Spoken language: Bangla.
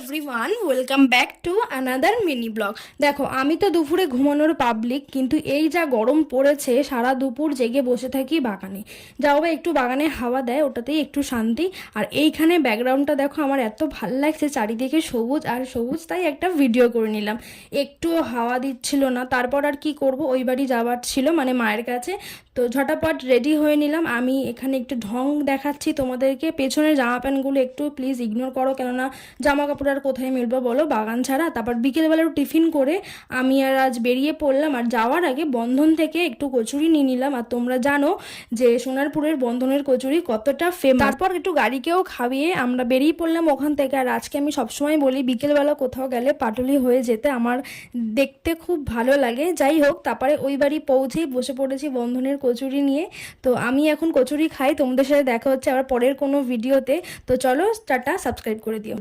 Everyone, welcome back to another mini blog. দেখো, আমি তো দুপুরে ঘুমানোর পাবলিক, কিন্তু এই যা গরম পড়েছে সারা দুপুর জেগে বসে থাকি বাগানে। যাও বা একটু বাগানে হাওয়া দেয়, ওটাতেই একটু শান্তি। আর এইখানে ব্যাকগ্রাউন্ডটা দেখো, আমার এত ভালো লাগছে, চারিদিকে সবুজ আর সবুজ, তাই একটা ভিডিও করে নিলাম। একটুও হাওয়া দিচ্ছিল না, তারপর আর কি করব, ওই বাড়ি যাওয়ার ছিল, মানে মায়ের কাছে। তো ঝটাপট রেডি হয়ে নিলাম। আমি এখানে একটু ঢং দেখাচ্ছি তোমাদেরকে, পেছনের জামা প্যান্টগুলো একটু প্লিজ ইগনোর করো, কেননা জামা কাপড় আর কোথায় মিলবো বলো বাগান ছাড়া। তারপর বিকেলবেলা টিফিন করে আমি আর আজ বেরিয়ে পড়লাম। আর যাওয়ার আগে বন্ধন থেকে একটু কচুরি নিয়ে নিলাম। আর তোমরা জানো যে সোনারপুরের বন্ধনের কচুরি কতটা ফেমাস। তারপর একটু গাড়িকেও খাইয়ে আমরা বেরিয়ে পড়লাম ওখান থেকে। আর আজকে আমি সবসময় বলি বিকেলবেলা কোথাও গেলে পাটুলি হয়ে যেতে, আমার দেখতে খুব ভালো লাগে। যাই হোক, তারপরে ওই বাড়ি পৌঁছেই বসে পড়েছি বন্ধনের কচুরি নিয়ে। তো আমি এখন কচুরি খাই, তোমাদের সাথে দেখা হচ্ছে আবার পরের কোনো ভিডিওতে। তো চলো, টাটা, সাবস্ক্রাইব করে দিও।